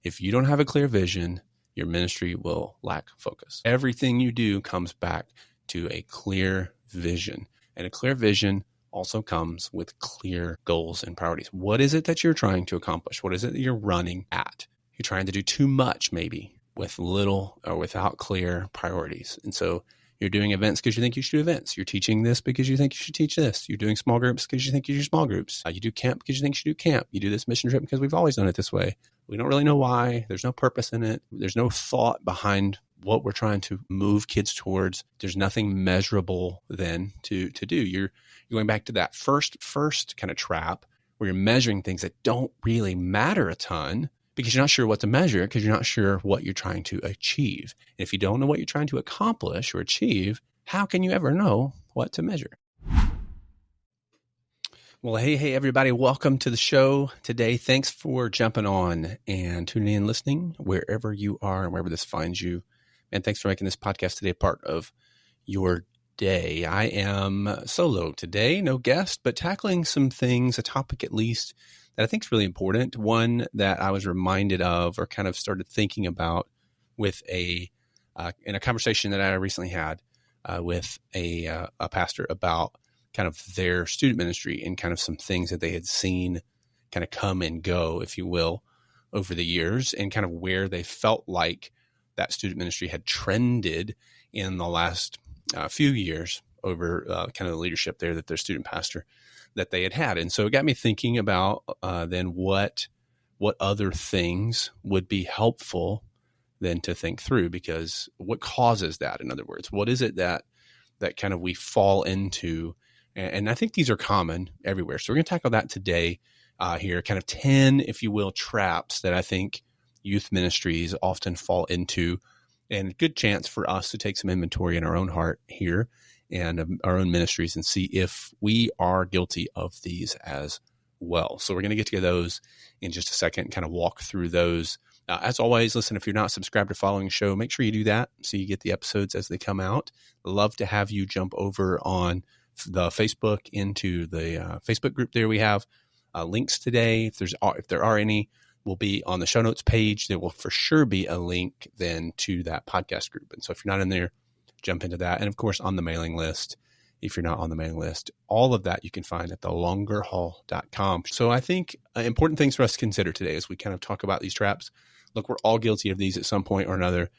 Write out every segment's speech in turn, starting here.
If you don't have a clear vision, your ministry will lack focus. Everything you do comes back to a clear vision. And a clear vision also comes with clear goals and priorities. What is it that you're trying to accomplish? What is it that you're running at? You're trying to do too much, maybe, with little or without clear priorities. And so you're doing events because you think you should do events. You're teaching this because you think you should teach this. You're doing small groups because you think you should do small groups. You do camp because you think you should do camp. You do this mission trip because we've always done it this way. We don't really know why. There's no purpose in it. There's no thought behind what we're trying to move kids towards. There's nothing measurable then to do. You're going back to that first kind of trap where you're measuring things that don't really matter a ton because you're not sure what to measure because you're not sure what you're trying to achieve. And if you don't know what you're trying to accomplish or achieve, how can you ever know what to measure? Well, hey, everybody. Welcome to the show today. Thanks for jumping on and tuning in, listening wherever you are and wherever this finds you. And thanks for making this podcast today a part of your day. I am solo today, no guest, but tackling some things, a topic at least, that I think is really important. One that I was reminded of or kind of started thinking about with in a conversation that I recently had with a pastor about kind of their student ministry and kind of some things that they had seen kind of come and go, if you will, over the years and kind of where they felt like that student ministry had trended in the last few years over kind of the leadership there that their student pastor that they had. And so it got me thinking about then what other things would be helpful then to think through, because what causes that? In other words, what is it that kind of we fall into? And I think these are common everywhere. So we're going to tackle that today here, kind of 10, if you will, traps that I think youth ministries often fall into, and a good chance for us to take some inventory in our own heart here and our own ministries and see if we are guilty of these as well. So we're going to get to those in just a second, kind of walk through those. As always, listen, if you're not subscribed or following the show, make sure you do that so you get the episodes as they come out. Love to have you jump over on the Facebook into the Facebook group there. We have links today. If there are any, will be on the show notes page. There will for sure be a link then to that podcast group. And so if you're not in there, jump into that. And of course, on the mailing list, if you're not on the mailing list, all of that you can find at thelongerhaul.com. So I think important things for us to consider today as we kind of talk about these traps. Look, we're all guilty of these at some point or another.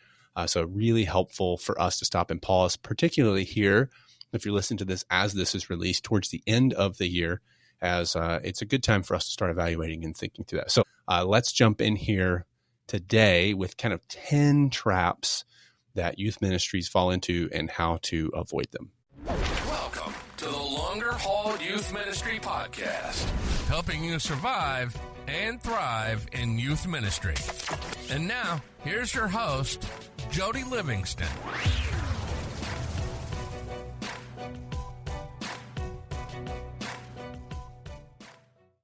So really helpful for us to stop and pause, particularly here, if you're listening to this as this is released towards the end of the year, as it's a good time for us to start evaluating and thinking through that. So let's jump in here today with kind of 10 traps that youth ministries fall into and how to avoid them. Welcome to the Longer Haul Youth Ministry Podcast, helping you survive and thrive in youth ministry. And now, here's your host, Jody Livingston.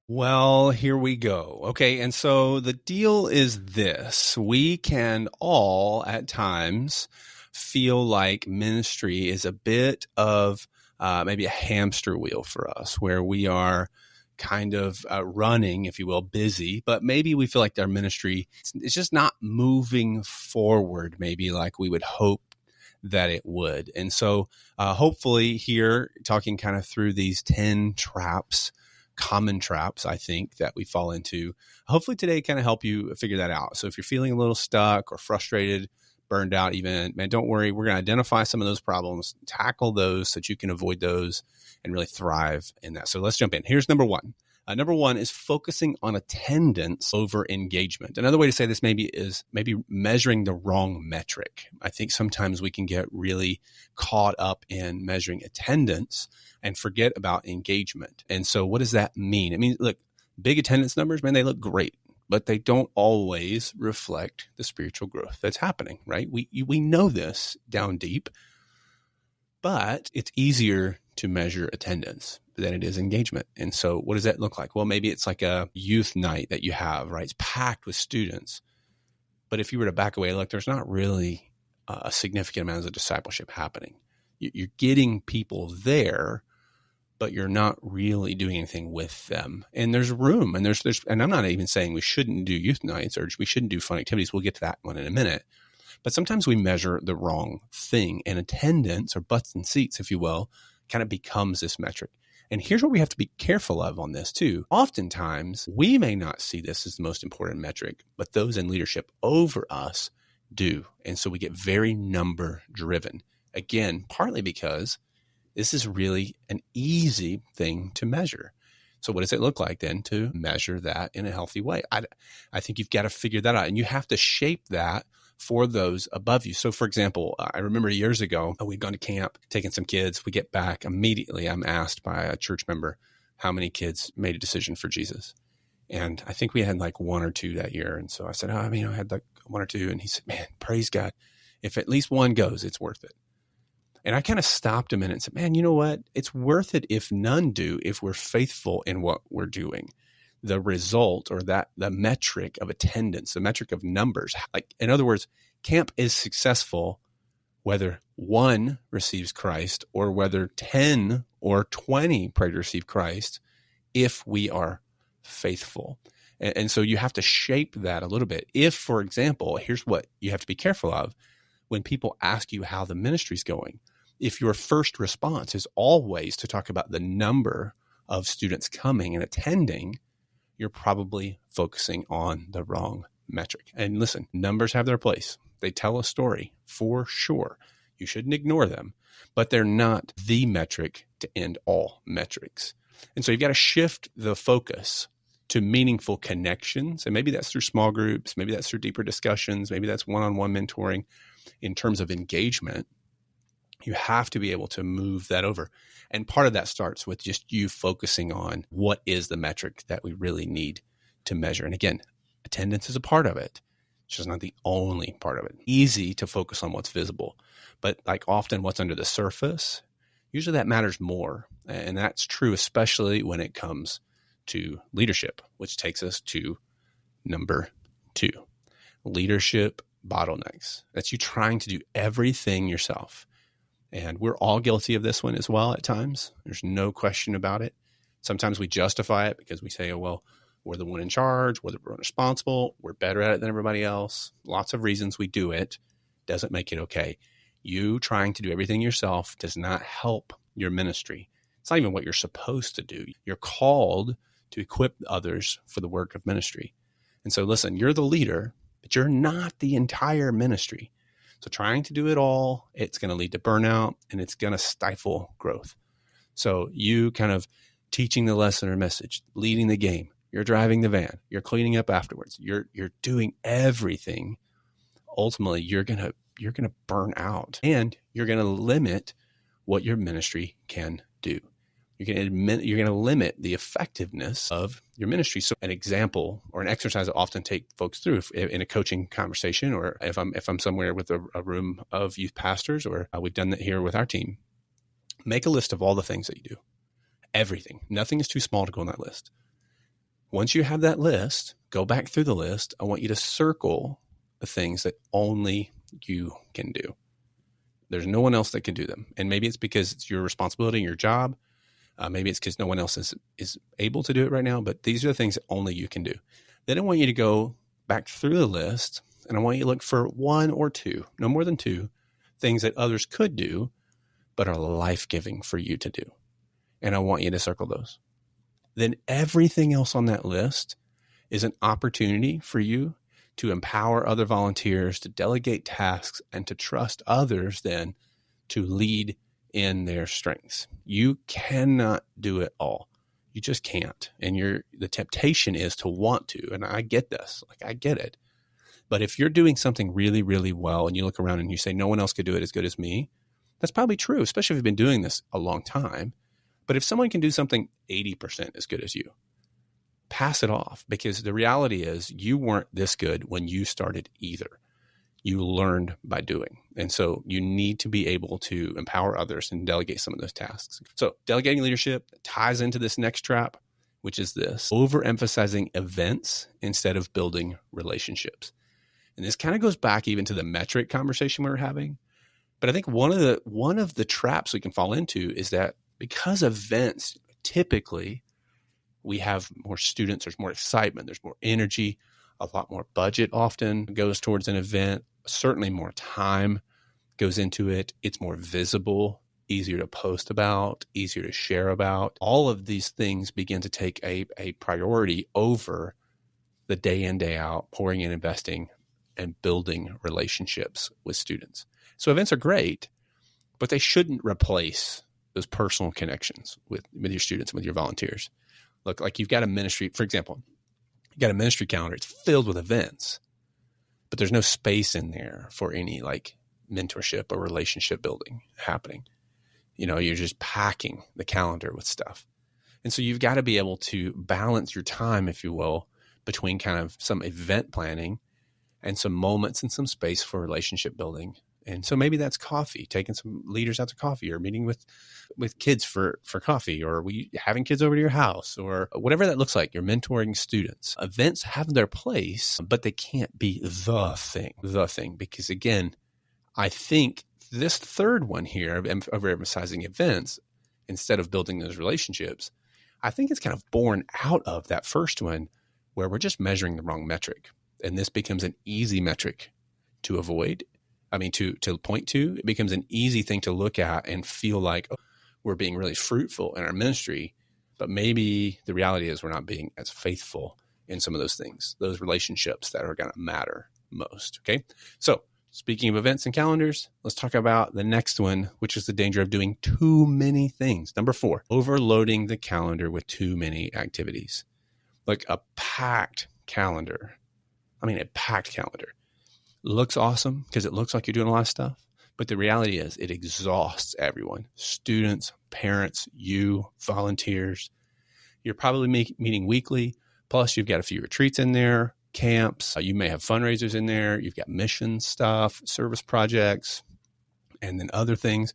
Well, here we go. Okay, and so the deal is this. We can all at times feel like ministry is a bit of maybe a hamster wheel for us, where we are kind of running, if you will, busy, but maybe we feel like our ministry is just not moving forward maybe like we would hope that it would. And so hopefully here, talking kind of through these 10 traps, common traps, I think, that we fall into. Hopefully today kind of help you figure that out. So if you're feeling a little stuck or frustrated, burned out even, man, don't worry. We're going to identify some of those problems, tackle those so that you can avoid those and really thrive in that. So let's jump in. Here's number one. Number one is focusing on attendance over engagement. Another way to say this is measuring the wrong metric. I think sometimes we can get really caught up in measuring attendance and forget about engagement. And so what does that mean? It means, look, big attendance numbers, man, they look great, but they don't always reflect the spiritual growth that's happening, right? We know this down deep, but it's easier to measure attendance than it is engagement. And so what does that look like? Well, maybe it's like a youth night that you have, right? It's packed with students. But if you were to back away, look, there's not really a significant amount of discipleship happening. You're getting people there, but you're not really doing anything with them. And there's room, and and I'm not even saying we shouldn't do youth nights or we shouldn't do fun activities. We'll get to that one in a minute. But sometimes we measure the wrong thing, and attendance, or butts and seats, if you will, kind of becomes this metric. And here's what we have to be careful of on this too. Oftentimes, we may not see this as the most important metric, but those in leadership over us do. And so we get very number driven. Again, partly because this is really an easy thing to measure. So what does it look like then to measure that in a healthy way? I think you've got to figure that out, and you have to shape that for those above you. So for example, I remember years ago, we'd gone to camp, taken some kids. We get back immediately. I'm asked by a church member how many kids made a decision for Jesus. And I think we had like one or two that year. And so I said, I had like one or two. And he said, man, praise God. If at least one goes, it's worth it. And I kind of stopped a minute and said, man, you know what? It's worth it if none do, if we're faithful in what we're doing. The result, or the metric of attendance, the metric of numbers. Like, in other words, camp is successful whether one receives Christ or whether 10 or 20 pray to receive Christ, if we are faithful. And so you have to shape that a little bit. If, for example, here's what you have to be careful of when people ask you how the ministry's going. If your first response is always to talk about the number of students coming and attending, you're probably focusing on the wrong metric. And listen, numbers have their place. They tell a story for sure. You shouldn't ignore them, but they're not the metric to end all metrics. And so you've got to shift the focus to meaningful connections. And maybe that's through small groups. Maybe that's through deeper discussions. Maybe that's one-on-one mentoring. In terms of engagement, you have to be able to move that over. And part of that starts with just you focusing on what is the metric that we really need to measure. And again, attendance is a part of it. It's just not the only part of it. Easy to focus on what's visible, but like often what's under the surface, usually that matters more. And that's true, especially when it comes to leadership, which takes us to number 2, leadership bottlenecks. That's you trying to do everything yourself. And we're all guilty of this one as well at times. There's no question about it. Sometimes we justify it because we say, oh, well, we're the one in charge, we're the one responsible, we're better at it than everybody else. Lots of reasons we do it doesn't make it okay. You trying to do everything yourself does not help your ministry. It's not even what you're supposed to do. You're called to equip others for the work of ministry. And so listen, you're the leader, but you're not the entire ministry. So trying to do it all, it's going to lead to burnout and it's going to stifle growth. So you kind of teaching the lesson or message, leading the game, you're driving the van, you're cleaning up afterwards, you're doing everything. Ultimately, you're going to burn out and you're going to limit what your ministry can do. You're going to limit the effectiveness of your ministry. So an example or an exercise I often take folks through in a coaching conversation, or if I'm somewhere with a room of youth pastors, or we've done that here with our team, make a list of all the things that you do. Everything. Nothing is too small to go on that list. Once you have that list, go back through the list. I want you to circle the things that only you can do. There's no one else that can do them. And maybe it's because it's your responsibility and your job. Maybe it's because no one else is able to do it right now, but these are the things that only you can do. Then I want you to go back through the list, and I want you to look for 1 or 2, no more than 2, things that others could do, but are life-giving for you to do. And I want you to circle those. Then everything else on that list is an opportunity for you to empower other volunteers, to delegate tasks, and to trust others then to lead in their strengths. You cannot do it all. You just can't. And the temptation is to want to. And I get this. I get it. But if you're doing something really, really well and you look around and you say, no one else could do it as good as me, that's probably true, especially if you've been doing this a long time. But if someone can do something 80% as good as you, pass it off, because the reality is you weren't this good when you started either. You learned by doing. And so you need to be able to empower others and delegate some of those tasks. So delegating leadership ties into this next trap, which is this: overemphasizing events instead of building relationships. And this kind of goes back even to the metric conversation we were having. But I think one of the traps we can fall into is that Because events, typically, we have more students, there's more excitement, there's more energy, a lot more budget often goes towards an event, certainly more time goes into it. It's more visible, easier to post about, easier to share about. All of these things begin to take a priority over the day in, day out, pouring in, investing, and building relationships with students. So events are great, but they shouldn't replace those personal connections with your students and with your volunteers. Look, like you've got a ministry, for example, you've got a ministry calendar. It's filled with events, but there's no space in there for any like mentorship or relationship building happening. You're just packing the calendar with stuff. And so you've got to be able to balance your time, if you will, between kind of some event planning and some moments and some space for relationship building. And so maybe that's coffee, taking some leaders out to coffee, or meeting with kids for coffee, or having kids over to your house, or whatever that looks like. You're mentoring students. Events have their place, but they can't be the thing. Because again, I think this third one here of overemphasizing events instead of building those relationships, I think it's kind of born out of that first one where we're just measuring the wrong metric. And this becomes an easy metric to avoid. To point to. It becomes an easy thing to look at and feel like, oh, we're being really fruitful in our ministry, but maybe the reality is we're not being as faithful in some of those things, those relationships that are going to matter most. Okay. So speaking of events and calendars, let's talk about the next one, which is the danger of doing too many things. Number 4, overloading the calendar with too many activities. Like a packed calendar. A packed calendar looks awesome because it looks like you're doing a lot of stuff. But the reality is it exhausts everyone, students, parents, you, volunteers. You're probably meeting weekly. Plus you've got a few retreats in there, camps. You may have fundraisers in there. You've got mission stuff, service projects, and then other things.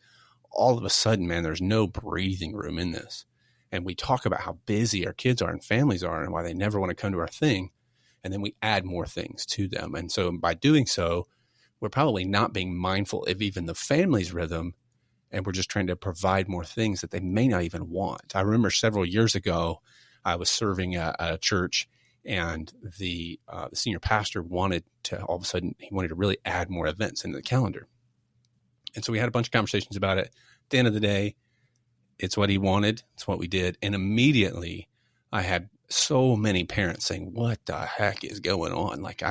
All of a sudden, man, there's no breathing room in this. And we talk about how busy our kids are and families are and why they never want to come to our thing. And then we add more things to them. And so by doing so, we're probably not being mindful of even the family's rhythm. And we're just trying to provide more things that they may not even want. I remember several years ago, I was serving a church, and the senior pastor wanted to really add more events into the calendar. And so we had a bunch of conversations about it. At the end of the day, it's what he wanted. It's what we did. And immediately I had so many parents saying, what the heck is going on? Like,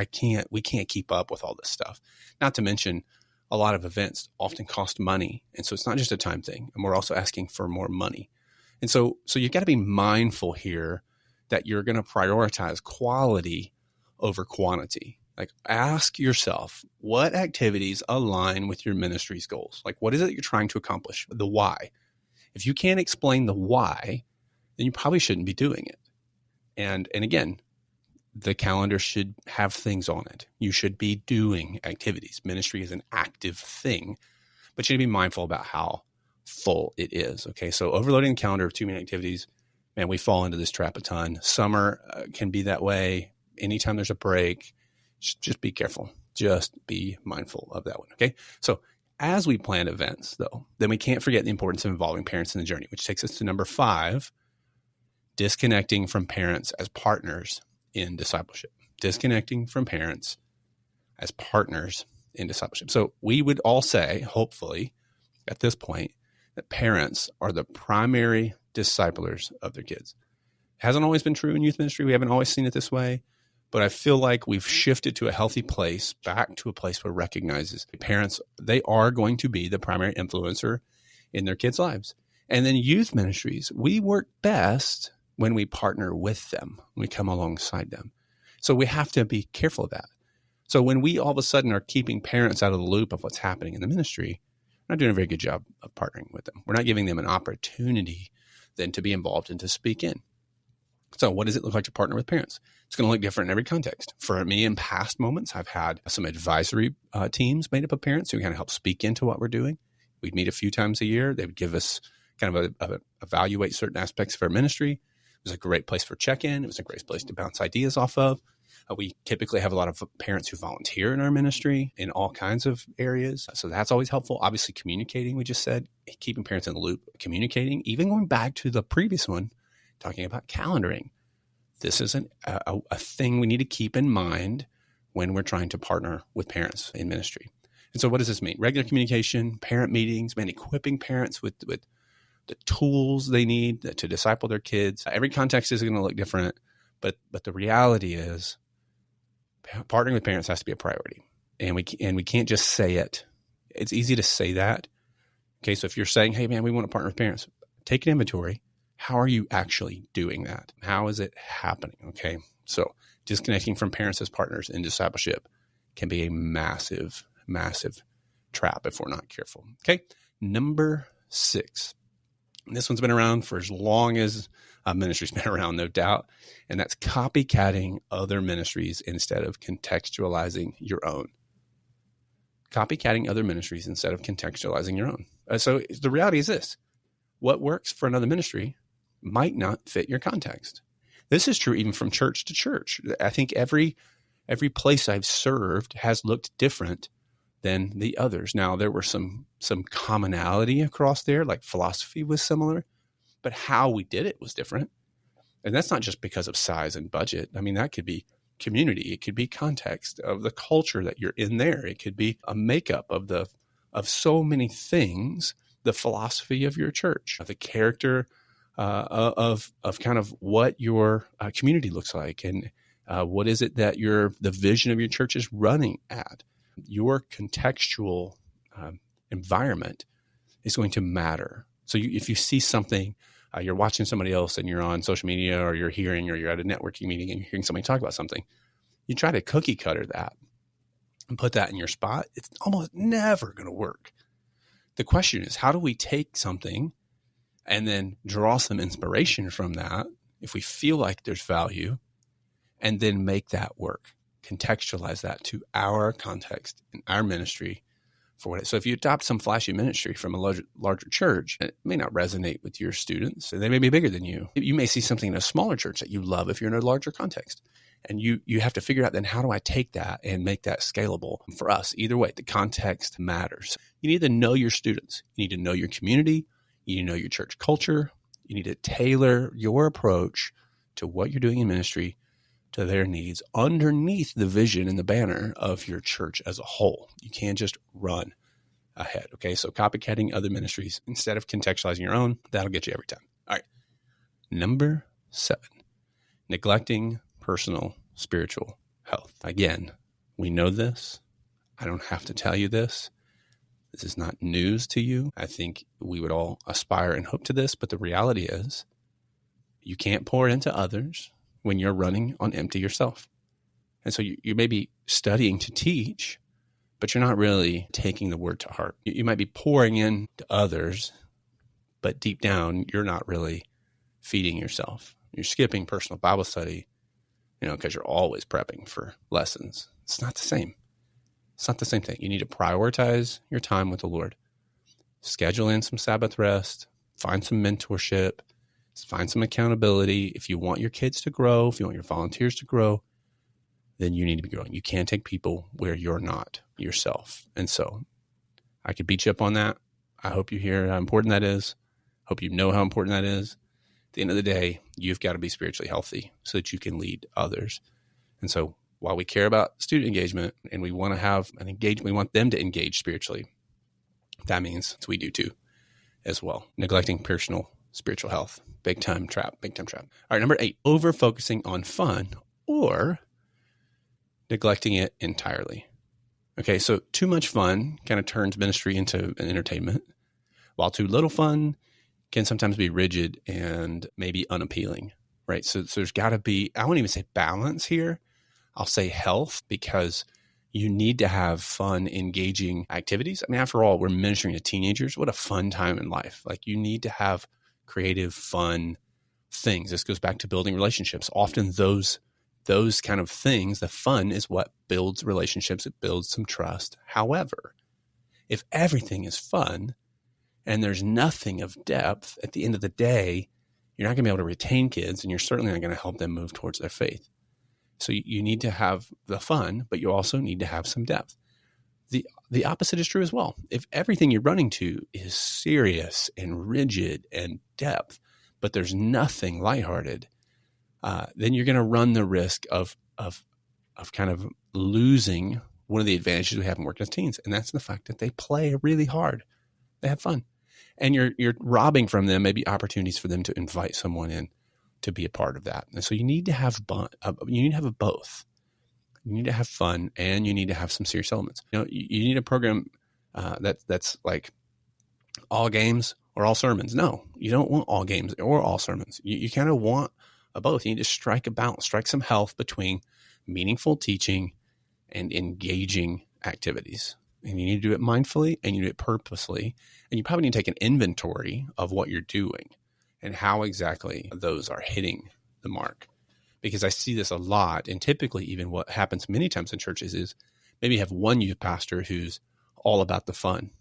we can't keep up with all this stuff. Not to mention a lot of events often cost money. And so it's not just a time thing. And we're also asking for more money. And so you've got to be mindful here that you're going to prioritize quality over quantity. Like, ask yourself, what activities align with your ministry's goals? Like, what is it you're trying to accomplish? The why. If you can't explain the why, then you probably shouldn't be doing it. And again, the calendar should have things on it. You should be doing activities. Ministry is an active thing, but you need to be mindful about how full it is. Okay. So overloading the calendar with too many activities, man, we fall into this trap a ton. Summer can be that way. Anytime there's a break, just be careful. Just be mindful of that one. Okay. So as we plan events though, then we can't forget the importance of involving parents in the journey, which takes us to number 5, disconnecting from parents as partners in discipleship. Disconnecting from parents as partners in discipleship. So we would all say, hopefully, at this point, that parents are the primary disciplers of their kids. It hasn't always been true in youth ministry. We haven't always seen it this way. But I feel like we've shifted to a healthy place, back to a place where it recognizes parents, they are going to be the primary influencer in their kids' lives. And then youth ministries, we work best when we partner with them, when we come alongside them. So we have to be careful of that. So when we all of a sudden are keeping parents out of the loop of what's happening in the ministry, we're not doing a very good job of partnering with them. We're not giving them an opportunity then to be involved and to speak in. So what does it look like to partner with parents? It's going to look different in every context. For me, in past moments, I've had some advisory teams made up of parents who kind of help speak into what we're doing. We'd meet a few times a year. They would give us kind of evaluate certain aspects of our ministry. It was a great place for check-in. It was a great place to bounce ideas off of. We typically have a lot of parents who volunteer in our ministry in all kinds of areas. So that's always helpful. Obviously, communicating, we just said, keeping parents in the loop, communicating, even going back to the previous one, talking about calendaring. This is a thing we need to keep in mind when we're trying to partner with parents in ministry. And so what does this mean? Regular communication, parent meetings, equipping parents with the tools they need to disciple their kids. Every context is going to look different, but the reality is partnering with parents has to be a priority. And we can't just say it. It's easy to say that. Okay, so if you're saying, hey, man, we want to partner with parents, take an inventory. How are you actually doing that? How is it happening? Okay, so disconnecting from parents as partners in discipleship can be a massive, massive trap if we're not careful. Okay, number 6. This one's been around for as long as ministry's been around, no doubt, and that's copycatting other ministries instead of contextualizing your own. Copycatting other ministries instead of contextualizing your own. So the reality is this: what works for another ministry might not fit your context. This is true even from church to church. I think every place I've served has looked different than the others. Now, there were some commonality across there, like philosophy was similar, but how we did it was different. And that's not just because of size and budget. I mean, that could be community. It could be context of the culture that you're in there. It could be a makeup of so many things, the philosophy of your church, the character of kind of what your community looks like, and what is it that the vision of your church is running at. Your contextual environment is going to matter. So if you see something, you're watching somebody else and you're on social media, or you're at a networking meeting and you're hearing somebody talk about something, you try to cookie cutter that and put that in your spot. It's almost never going to work. The question is, how do we take something and then draw some inspiration from that if we feel like there's value, and then make that work? Contextualize that to our context in our ministry for what it is. So if you adopt some flashy ministry from a larger church, it may not resonate with your students. They may be bigger than you. You may see something in a smaller church that you love if you're in a larger context. And you have to figure out then, how do I take that and make that scalable for us? Either way, the context matters. You need to know your students. You need to know your community. You need to know your church culture. You need to tailor your approach to what you're doing in ministry to their needs underneath the vision and the banner of your church as a whole. You can't just run ahead. Okay, so copycatting other ministries instead of contextualizing your own, that'll get you every time. All right. Number 7, neglecting personal spiritual health. Again, we know this. I don't have to tell you this. This is not news to you. I think we would all aspire and hope to this, but the reality is you can't pour into others when you're running on empty yourself. And so you may be studying to teach, but you're not really taking the word to heart. You might be pouring in to others, but deep down, you're not really feeding yourself. You're skipping personal Bible study, because you're always prepping for lessons. It's not the same. It's not the same thing. You need to prioritize your time with the Lord. Schedule in some Sabbath rest, find some mentorship, find some accountability. If you want your kids to grow, if you want your volunteers to grow, then you need to be growing. You can't take people where you're not yourself. And so I could beat you up on that. I hope you hear how important that is. Hope you know how important that is. At the end of the day, you've got to be spiritually healthy so that you can lead others. And so while we care about student engagement and we want to have an engagement, we want them to engage spiritually, that means we do too as well. Neglecting personal spiritual health. Big time trap. All right, number 8, over-focusing on fun or neglecting it entirely. Okay, so too much fun kind of turns ministry into an entertainment, while too little fun can sometimes be rigid and maybe unappealing, right? So there's got to be, I won't even say balance here. I'll say health, because you need to have fun, engaging activities. I mean, after all, we're ministering to teenagers. What a fun time in life. Like, you need to have creative, fun things. This goes back to building relationships. Often those kind of things, the fun is what builds relationships. It builds some trust. However, if everything is fun and there's nothing of depth, at the end of the day, you're not going to be able to retain kids, and you're certainly not going to help them move towards their faith. So you need to have the fun, but you also need to have some depth. The opposite is true as well. If everything you're running to is serious and rigid and depth, but there's nothing lighthearted, then you're going to run the risk of kind of losing one of the advantages we have in working as teens, and that's the fact that they play really hard, they have fun, and you're robbing from them maybe opportunities for them to invite someone in to be a part of that. And so you need to have you need to have both. You need to have fun, and you need to have some serious elements. You need a program that's like all games or all sermons. No, you don't want all games or all sermons. You kind of want both. You need to strike a balance, strike some health between meaningful teaching and engaging activities. And you need to do it mindfully, and you do it purposely. And you probably need to take an inventory of what you're doing and how exactly those are hitting the mark. Because I see this a lot, and typically even what happens many times in churches is maybe you have one youth pastor who's all about the fun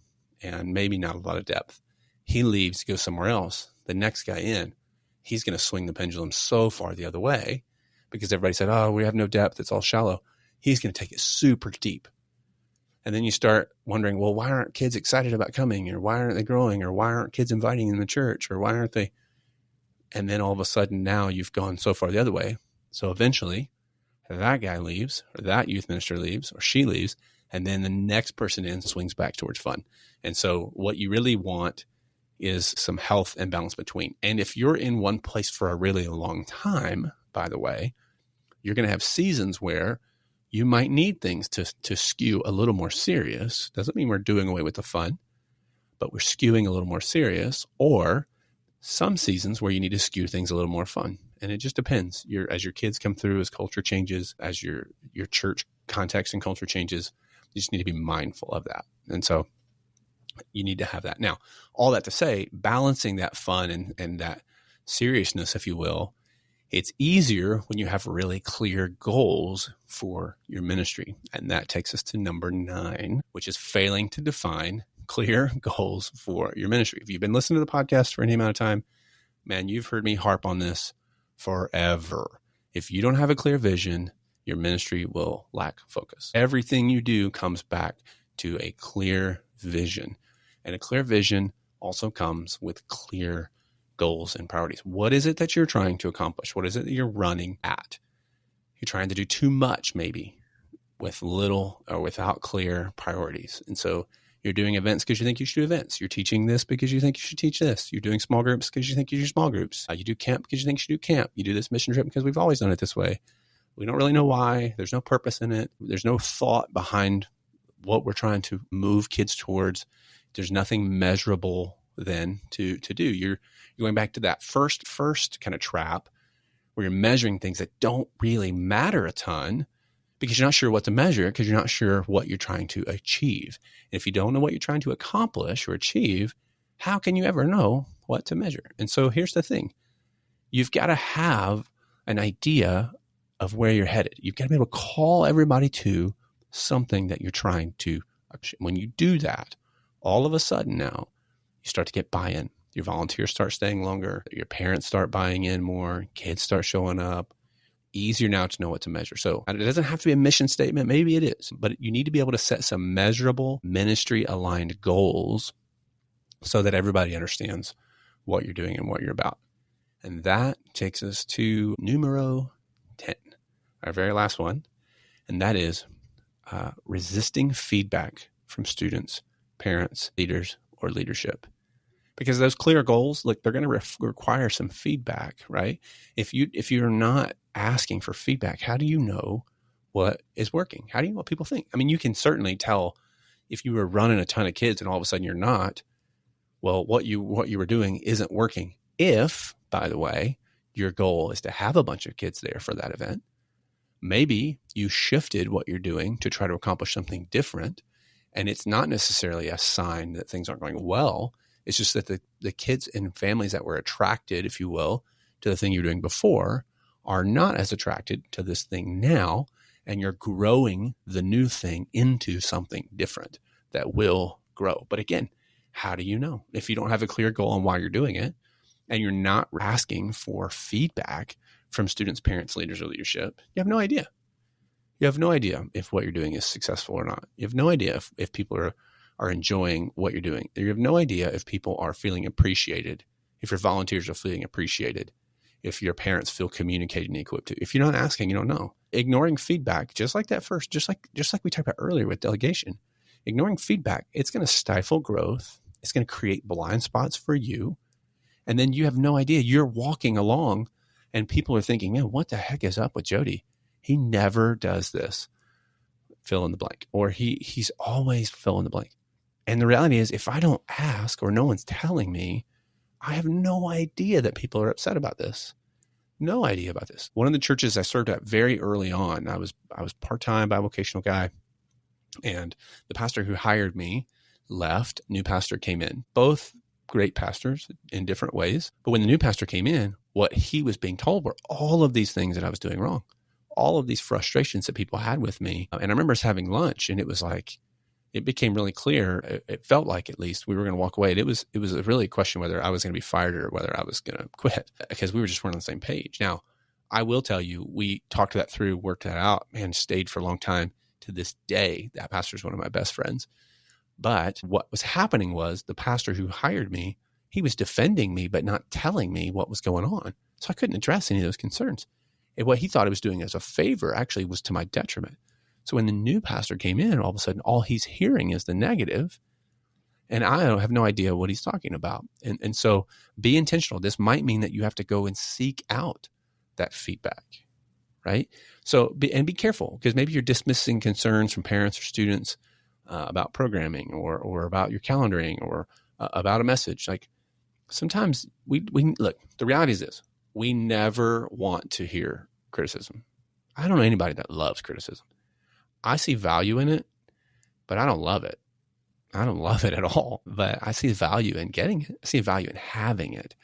and maybe not a lot of depth. He leaves, goes somewhere else. The next guy in, he's going to swing the pendulum so far the other way because everybody said, oh, we have no depth, it's all shallow. He's going to take it super deep. And then you start wondering, well, why aren't kids excited about coming? Or why aren't they growing? Or why aren't kids inviting in the church? Or why aren't they? And then all of a sudden now you've gone so far the other way. So eventually that guy leaves, or that youth minister leaves, or she leaves, and then the next person in swings back towards fun. And so what you really want is some health and balance between. And if you're in one place for a really long time, by the way, you're going to have seasons where you might need things to skew a little more serious. Doesn't mean we're doing away with the fun, but we're skewing a little more serious, or some seasons where you need to skew things a little more fun. And it just depends. As your kids come through, as culture changes, as your church context and culture changes, you just need to be mindful of that. And so you need to have that. Now, all that to say, balancing that fun and that seriousness, if you will, it's easier when you have really clear goals for your ministry. And that takes us to number 9, which is failing to define clear goals for your ministry. If you've been listening to the podcast for any amount of time, man, you've heard me harp on this forever. If you don't have a clear vision, your ministry will lack focus. Everything you do comes back to a clear vision. And a clear vision also comes with clear goals and priorities. What is it that you're trying to accomplish? What is it that you're running at? You're trying to do too much, maybe, with little or without clear priorities. And so you're doing events because you think you should do events. You're teaching this because you think you should teach this. You're doing small groups because you think you should do small groups. You do camp because you think you should do camp. You do this mission trip because we've always done it this way. We don't really know why. There's no purpose in it. There's no thought behind what we're trying to move kids towards. There's nothing measurable then to do. You're going back to that first kind of trap where you're measuring things that don't really matter a ton because you're not sure what to measure, because you're not sure what you're trying to achieve. And if you don't know what you're trying to accomplish or achieve, how can you ever know what to measure? And so here's the thing. You've got to have an idea of where you're headed. You've got to be able to call everybody to something that you're trying to achieve. When you do that, all of a sudden now, you start to get buy-in. Your volunteers start staying longer. Your parents start buying in more. Kids start showing up. Easier now to know what to measure. So it doesn't have to be a mission statement. Maybe it is, but you need to be able to set some measurable ministry aligned goals so that everybody understands what you're doing and what you're about. And that takes us to numero 10, our very last one. And that is resisting feedback from students, parents, leaders, or leadership. Because those clear goals, look, they're going to require some feedback, right? If you're not asking for feedback, how do you know what is working? How do you know what people think? I mean, you can certainly tell if you were running a ton of kids and all of a sudden you're not, well, what you were doing isn't working. If, by the way, your goal is to have a bunch of kids there for that event, maybe you shifted what you're doing to try to accomplish something different. And it's not necessarily a sign that things aren't going well. It's just that the kids and families that were attracted, if you will, to the thing you're doing before are not as attracted to this thing now, and you're growing the new thing into something different that will grow. But again, how do you know? If you don't have a clear goal on why you're doing it, and you're not asking for feedback from students, parents, leaders, or leadership, you have no idea. You have no idea if what you're doing is successful or not. You have no idea if people are enjoying what you're doing. You have no idea if people are feeling appreciated, if your volunteers are feeling appreciated, if your parents feel communicated and equipped to. If you're not asking, you don't know. Ignoring feedback, just like that first, just like we talked about earlier with delegation, ignoring feedback, it's going to stifle growth. It's going to create blind spots for you. And then you have no idea. You're walking along and people are thinking, man, what the heck is up with Jody? He never does this, fill in the blank, or he's always fill in the blank. And the reality is, if I don't ask or no one's telling me, I have no idea that people are upset about this. No idea about this. One of the churches I served at very early on, I was part-time bivocational guy, and the pastor who hired me left. New pastor came in. Both great pastors in different ways. But when the new pastor came in, what he was being told were all of these things that I was doing wrong, all of these frustrations that people had with me. And I remember us having lunch, and it was like, it became really clear. It felt like, at least, we were going to walk away. And it was really a question whether I was going to be fired or whether I was going to quit, because we were just weren't on the same page. Now, I will tell you, we talked that through, worked that out, and stayed for a long time. To this day, that pastor is one of my best friends. But what was happening was the pastor who hired me, he was defending me, but not telling me what was going on. So I couldn't address any of those concerns. And what he thought he was doing as a favor actually was to my detriment. So when the new pastor came in, all of a sudden, all he's hearing is the negative, and I have no idea what he's talking about. And so be intentional. This might mean that you have to go and seek out that feedback, right? So be careful, because maybe you're dismissing concerns from parents or students about programming or about your calendaring or about a message. Like, sometimes we look, the reality is this: we never want to hear criticism. I don't know anybody that loves criticism. I see value in it, but I don't love it. I don't love it at all, but I see value in getting it. I see value in having it.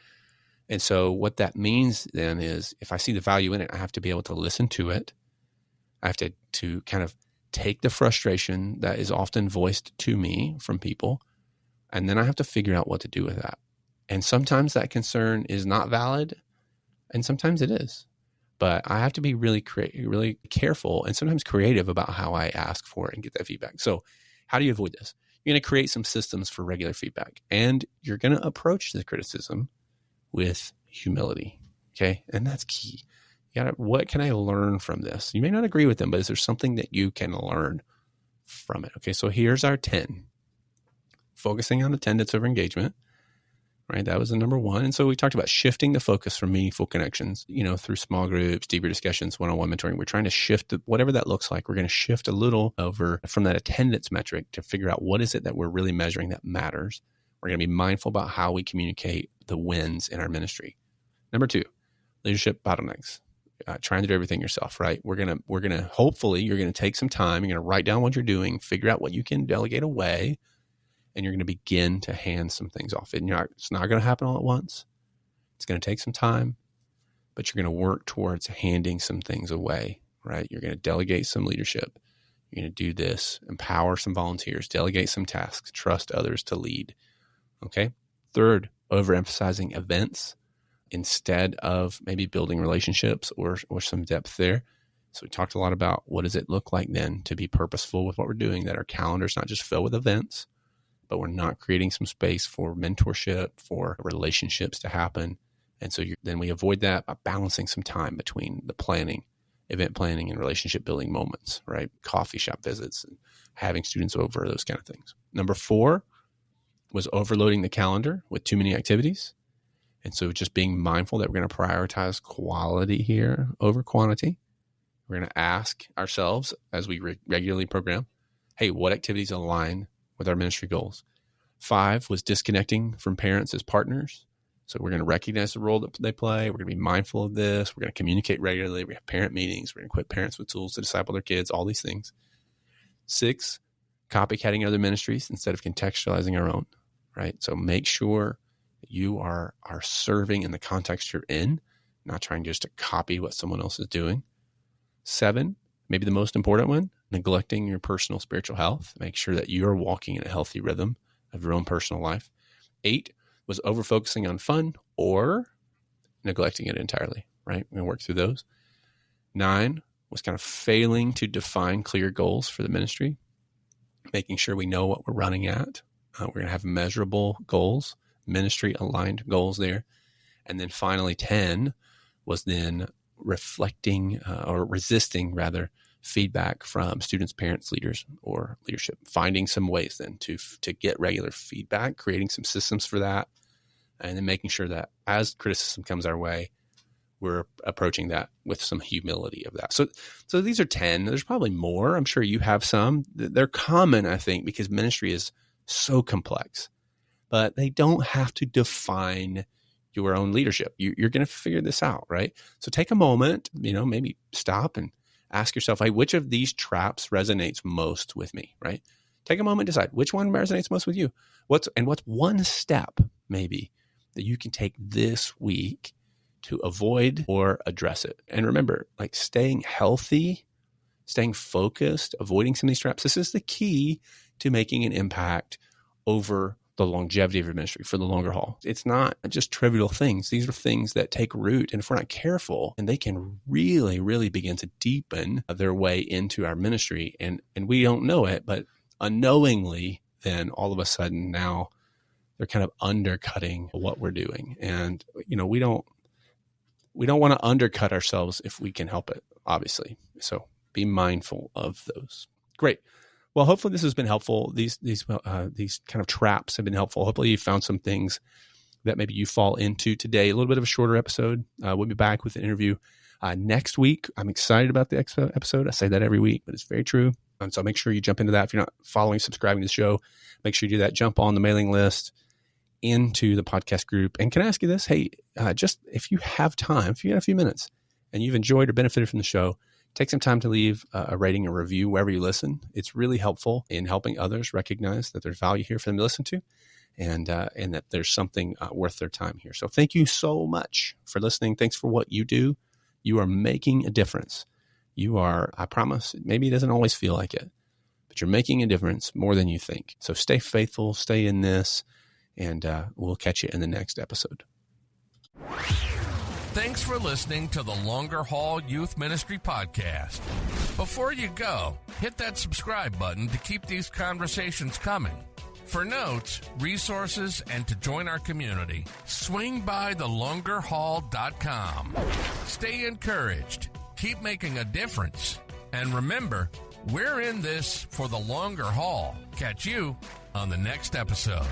And so what that means then is, if I see the value in it, I have to be able to listen to it. I have to kind of take the frustration that is often voiced to me from people, and then I have to figure out what to do with that. And sometimes that concern is not valid, and sometimes it is. But I have to be really careful and sometimes creative about how I ask for it and get that feedback. So how do you avoid this? You're going to create some systems for regular feedback, and you're going to approach the criticism with humility. Okay. And that's key. What can I learn from this? You may not agree with them, but is there something that you can learn from it? Okay. So here's our 10. Focusing on attendance over engagement, right? That was the number one. And so we talked about shifting the focus from meaningful connections, through small groups, deeper discussions, one-on-one mentoring. We're trying to shift whatever that looks like. We're going to shift a little over from that attendance metric to figure out what is it that we're really measuring that matters. We're going to be mindful about how we communicate the wins in our ministry. Number 2, leadership bottlenecks. Trying to do everything yourself, right? We're gonna hopefully you're gonna take some time. You're gonna write down what you're doing, figure out what you can delegate away, and you're gonna begin to hand some things off. And it's not gonna happen all at once. It's gonna take some time, but you're gonna work towards handing some things away, right? You're gonna delegate some leadership. You're gonna do this, empower some volunteers, delegate some tasks, trust others to lead. Okay. 3rd, overemphasizing events instead of maybe building relationships or some depth there. So we talked a lot about what does it look like then to be purposeful with what we're doing, that our calendar's not just filled with events, but we're not creating some space for mentorship, for relationships to happen. And so then we avoid that by balancing some time between the planning, event planning, and relationship building moments, right? Coffee shop visits and having students over, those kind of things. Number 4 was overloading the calendar with too many activities. And so just being mindful that we're going to prioritize quality here over quantity. We're going to ask ourselves as we regularly program, hey, what activities align with our ministry goals? 5 was disconnecting from parents as partners. So we're going to recognize the role that they play. We're going to be mindful of this. We're going to communicate regularly. We have parent meetings. We're going to equip parents with tools to disciple their kids, all these things. 6, copycatting other ministries instead of contextualizing our own, right? So make sure you are serving in the context you're in, not trying just to copy what someone else is doing. 7, maybe the most important one, neglecting your personal spiritual health. Make sure that you're walking in a healthy rhythm of your own personal life. 8 was over-focusing on fun or neglecting it entirely, right? We're going to work through those. 9 was kind of failing to define clear goals for the ministry, making sure we know what we're running at. We're going to have measurable goals, ministry-aligned goals there. And then finally, 10 was then reflecting or resisting, rather, feedback from students, parents, leaders, or leadership. Finding some ways then to get regular feedback, creating some systems for that, and then making sure that as criticism comes our way, we're approaching that with some humility of that. So these are 10. There's probably more. I'm sure you have some. They're common, I think, because ministry is so complex. But they don't have to define your own leadership. You're going to figure this out, right? So take a moment, maybe stop and ask yourself, hey, which of these traps resonates most with me, right? Take a moment, decide which one resonates most with you. What's one step maybe that you can take this week to avoid or address it. And remember, like staying healthy, staying focused, avoiding some of these traps, this is the key to making an impact over the longevity of your ministry for the longer haul. It's not just trivial things. These are things that take root. And if we're not careful, and they can really, really begin to deepen their way into our ministry. And we don't know it, but unknowingly, then all of a sudden now they're kind of undercutting what we're doing. And, we don't want to undercut ourselves if we can help it, obviously. So be mindful of those. Great. Well, hopefully this has been helpful. These kind of traps have been helpful. Hopefully you found some things that maybe you fall into today. A little bit of a shorter episode. We'll be back with an interview next week. I'm excited about the episode. I say that every week, but it's very true. And so make sure you jump into that. If you're not following, subscribing to the show, make sure you do that. Jump on the mailing list, into the podcast group. And can I ask you this? Hey, just if you have time, if you got a few minutes and you've enjoyed or benefited from the show, take some time to leave a rating or review wherever you listen. It's really helpful in helping others recognize that there's value here for them to listen to, and that there's something worth their time here. So thank you so much for listening. Thanks for what you do. You are making a difference. You are, I promise, maybe it doesn't always feel like it, but you're making a difference more than you think. So stay faithful, stay in this, and we'll catch you in the next episode. Thanks for listening to the Longer Haul Youth Ministry Podcast. Before you go, hit that subscribe button to keep these conversations coming. For notes, resources, and to join our community, swing by thelongerhaul.com. Stay encouraged, keep making a difference, and remember, we're in this for the longer haul. Catch you on the next episode.